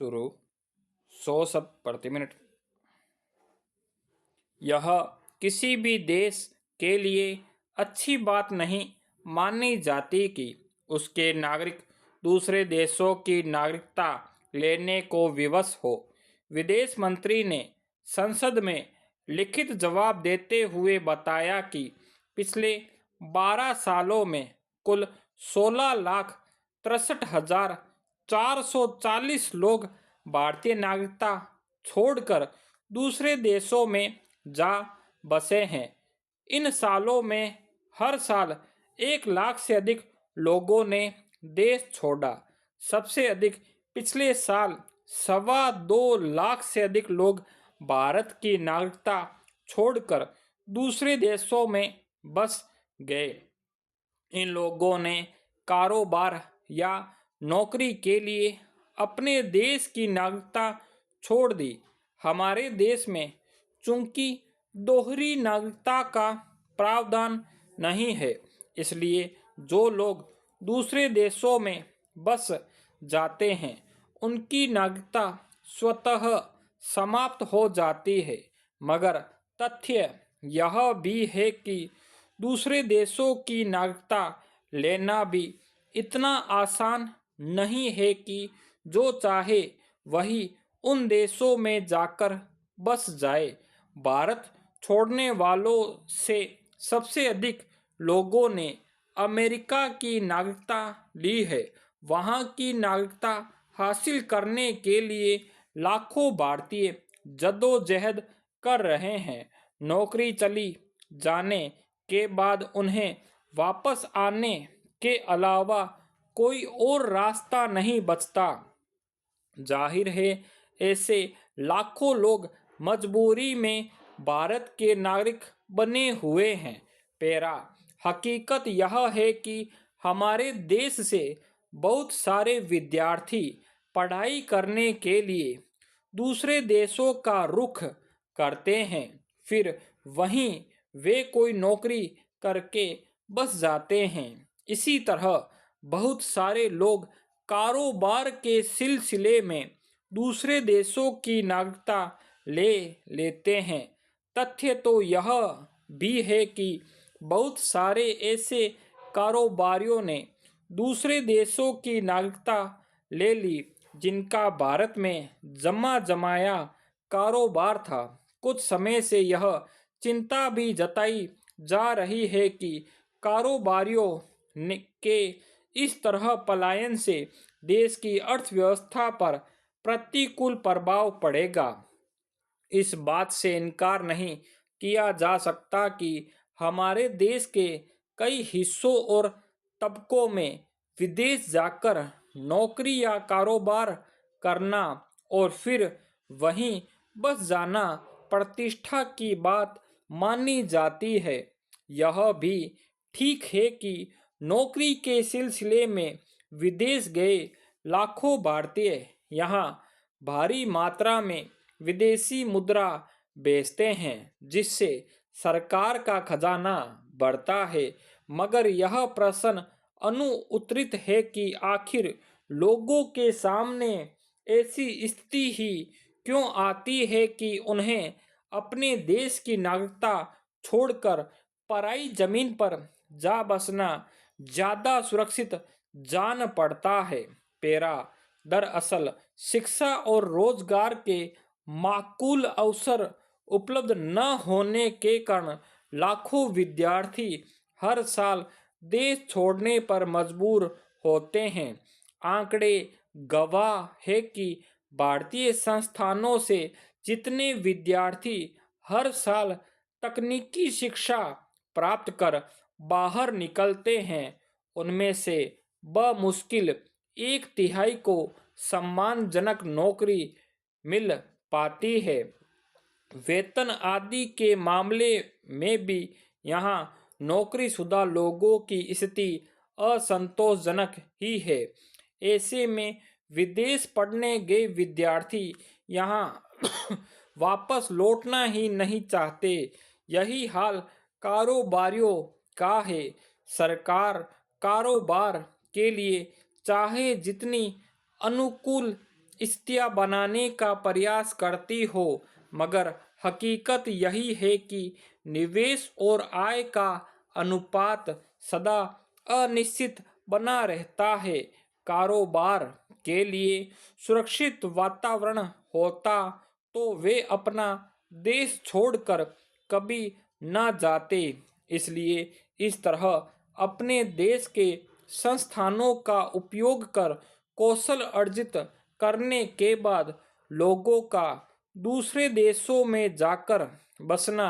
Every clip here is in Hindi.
शुरू 100 शब्द प्रति मिनट। यह किसी भी देश के लिए अच्छी बात नहीं मानी जाती कि उसके नागरिक दूसरे देशों की नागरिकता लेने को विवश हो। विदेश मंत्री ने संसद में लिखित जवाब देते हुए बताया कि पिछले 12 सालों में कुल 16,63,440 लोग भारतीय नागरिकता छोड़कर दूसरे देशों में जा बसे हैं। इन सालों में हर साल 1 लाख से अधिक लोगों ने देश छोड़ा। सबसे अधिक पिछले साल 2.25 लाख से अधिक लोग भारत की नागरिकता छोड़कर दूसरे देशों में बस गए। इन लोगों ने कारोबार या नौकरी के लिए अपने देश की नागरिकता छोड़ दी। हमारे देश में चूंकि दोहरी नागरिकता का प्रावधान नहीं है, इसलिए जो लोग दूसरे देशों में बस जाते हैं उनकी नागरिकता स्वतः समाप्त हो जाती है। मगर तथ्य यह भी है कि दूसरे देशों की नागरिकता लेना भी इतना आसान नहीं है कि जो चाहे वही उन देशों में जाकर बस जाए। भारत छोड़ने वालों से सबसे अधिक लोगों ने अमेरिका की नागरिकता ली है। वहां की नागरिकता हासिल करने के लिए लाखों भारतीय जद्दोजहद कर रहे हैं। नौकरी चली जाने के बाद उन्हें वापस आने के अलावा कोई और रास्ता नहीं बचता। जाहिर है, ऐसे लाखों लोग मजबूरी में भारत के नागरिक बने हुए हैं। पेरा हकीकत यह है कि हमारे देश से बहुत सारे विद्यार्थी पढ़ाई करने के लिए दूसरे देशों का रुख करते हैं, फिर वहीं वे कोई नौकरी करके बस जाते हैं। इसी तरह बहुत सारे लोग कारोबार के सिलसिले में दूसरे देशों की नागरिकता ले लेते हैं। तथ्य तो यह भी है कि बहुत सारे ऐसे कारोबारियों ने दूसरे देशों की नागरिकता ले ली जिनका भारत में जमा जमाया कारोबार था। कुछ समय से यह चिंता भी जताई जा रही है कि कारोबारियों के इस तरह पलायन से देश की अर्थव्यवस्था पर प्रतिकूल प्रभाव पड़ेगा। इस बात से इनकार नहीं किया जा सकता कि हमारे देश के कई हिस्सों और तबकों में विदेश जाकर नौकरी या कारोबार करना और फिर वहीं बस जाना प्रतिष्ठा की बात मानी जाती है। यह भी ठीक है कि नौकरी के सिलसिले में विदेश गए लाखों भारतीय यहाँ भारी मात्रा में विदेशी मुद्रा बेचते हैं, जिससे सरकार का खजाना बढ़ता है। मगर यह प्रश्न अनुत्तरित है कि आखिर लोगों के सामने ऐसी स्थिति ही क्यों आती है कि उन्हें अपने देश की नागरिकता छोड़कर पराई जमीन पर जा बसना ज्यादा सुरक्षित जान पड़ता है। पेरा दरअसल शिक्षा और रोजगार के माकूल अवसर उपलब्ध न होने के कारण लाखों विद्यार्थी हर साल देश छोड़ने पर मजबूर होते हैं। आंकड़े गवाह है कि भारतीय संस्थानों से जितने विद्यार्थी हर साल तकनीकी शिक्षा प्राप्त कर बाहर निकलते हैं, उनमें से बमुश्किल 1/3 को सम्मानजनक नौकरी मिल पाती है। वेतन आदि के मामले में भी यहाँ नौकरीशुदा लोगों की स्थिति असंतोषजनक ही है। ऐसे में विदेश पढ़ने गए विद्यार्थी यहाँ वापस लौटना ही नहीं चाहते। यही हाल कारोबारियों का है। सरकार कारोबार के लिए चाहे जितनी अनुकूल स्थितियाँ बनाने का प्रयास करती हो, मगर हकीकत यही है कि निवेश और आय का अनुपात सदा अनिश्चित बना रहता है। कारोबार के लिए सुरक्षित वातावरण होता तो वे अपना देश छोड़कर कभी न जाते। इसलिए इस तरह अपने देश के संस्थानों का उपयोग कर कौशल अर्जित करने के बाद लोगों का दूसरे देशों में जाकर बसना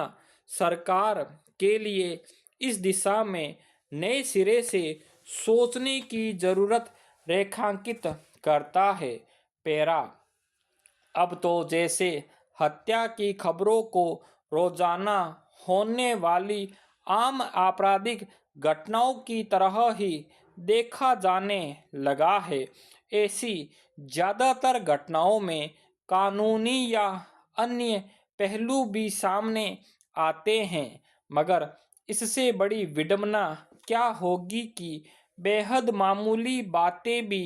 सरकार के लिए इस दिशा में नए सिरे से सोचने की जरूरत रेखांकित करता है। पैरा अब तो जैसे हत्या की खबरों को रोजाना होने वाली आम आपराधिक घटनाओं की तरह ही देखा जाने लगा है। ऐसी ज्यादातर घटनाओं में कानूनी या अन्य पहलू भी सामने आते हैं, मगर इससे बड़ी विडंबना क्या होगी कि बेहद मामूली बातें भी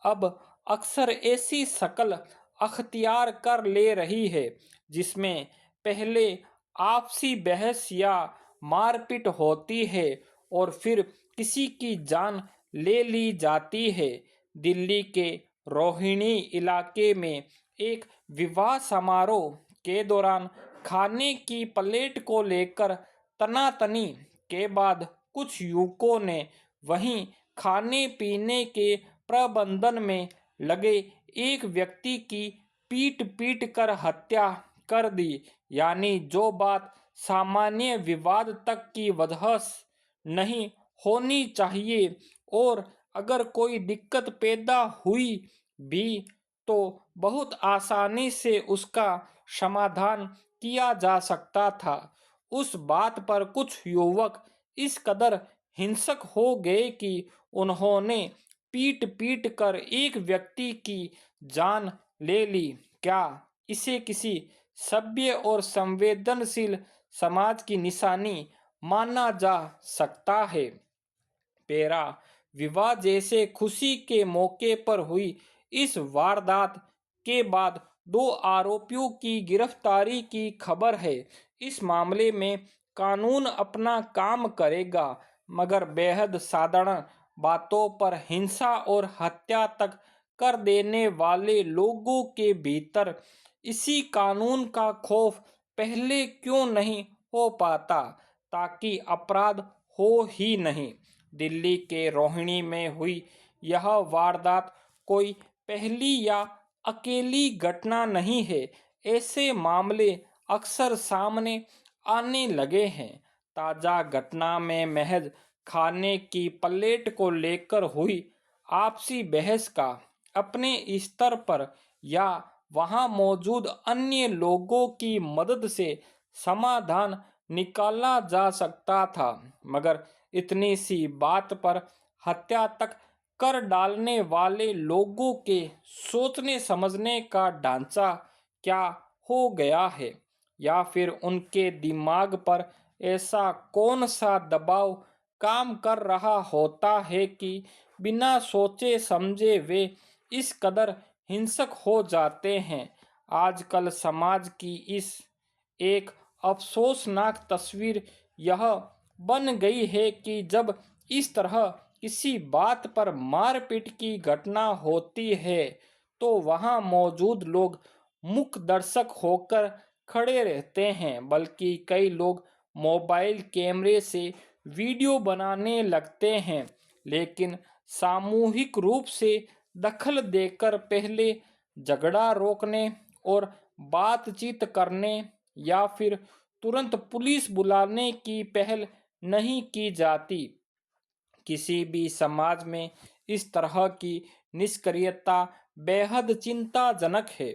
अब अक्सर ऐसी शक्ल अख्तियार कर ले रही है जिसमें पहले आपसी बहस या मारपीट होती है और फिर किसी की जान ले ली जाती है। दिल्ली के रोहिणी इलाके में एक विवाह समारोह के दौरान खाने की प्लेट को लेकर तनातनी के बाद कुछ युवकों ने वहीं खाने पीने के प्रबंधन में लगे एक व्यक्ति की पीट पीट कर हत्या कर दी। यानी जो बात सामान्य विवाद तक की वजह नहीं होनी चाहिए, और अगर कोई दिक्कत पैदा हुई भी तो बहुत आसानी से उसका समाधान किया जा सकता था, उस बात पर कुछ युवक इस कदर हिंसक हो गए कि उन्होंने पीट पीट कर एक व्यक्ति की जान ले ली। क्या इसे किसी सभ्य और संवेदनशील समाज की निशानी माना जा सकता है? पैरा विवाह जैसे खुशी के मौके पर हुई इस वारदात के बाद दो आरोपियों की गिरफ्तारी की खबर है। इस मामले में कानून अपना काम करेगा, मगर बेहद साधारण बातों पर हिंसा और हत्या तक कर देने वाले लोगों के भीतर इसी कानून का खौफ पहले क्यों नहीं हो पाता, ताकि अपराध हो ही नहीं। दिल्ली के रोहिणी में हुई यह वारदात कोई पहली या अकेली घटना नहीं है। ऐसे मामले अक्सर सामने आने लगे हैं। ताजा घटना में महज खाने की प्लेट को लेकर हुई आपसी बहस का अपने स्तर पर या वहां मौजूद अन्य लोगों की मदद से समाधान निकाला जा सकता था, मगर इतनी सी बात पर हत्या तक कर डालने वाले लोगों के सोचने समझने का ढांचा क्या हो गया है, या फिर उनके दिमाग पर ऐसा कौन सा दबाव काम कर रहा होता है कि बिना सोचे समझे वे इस कदर हिंसक हो जाते हैं। आजकल समाज की इस एक अफसोसनाक तस्वीर यह बन गई है कि जब इस तरह किसी बात पर मारपीट की घटना होती है तो वहां मौजूद लोग मूक दर्शक होकर खड़े रहते हैं, बल्कि कई लोग मोबाइल कैमरे से वीडियो बनाने लगते हैं। लेकिन सामूहिक रूप से दखल देकर पहले झगड़ा रोकने और बातचीत करने या फिर तुरंत पुलिस बुलाने की पहल नहीं की जाती। किसी भी समाज में इस तरह की निष्क्रियता बेहद चिंताजनक है।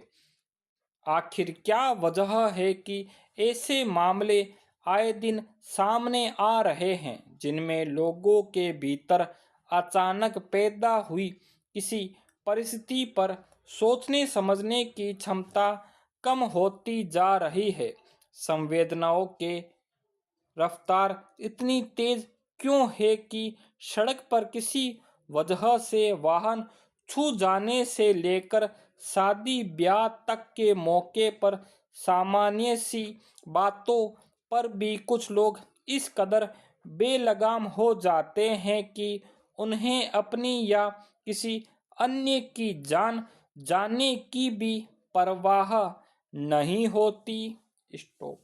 आखिर क्या वजह है कि ऐसे मामले आए दिन सामने आ रहे हैं, जिनमें लोगों के भीतर अचानक पैदा हुई किसी परिस्थिति पर सोचने समझने की क्षमता कम होती जा रही है? संवेदनाओं के रफ्तार इतनी तेज क्यों है कि सड़क पर किसी वजह से वाहन छू जाने से लेकर शादी ब्याह तक के मौके पर सामान्य सी बातों पर भी कुछ लोग इस कदर बेलगाम हो जाते हैं कि उन्हें अपनी या किसी अन्य की जान जाने की भी परवाह नहीं होती। स्टॉप।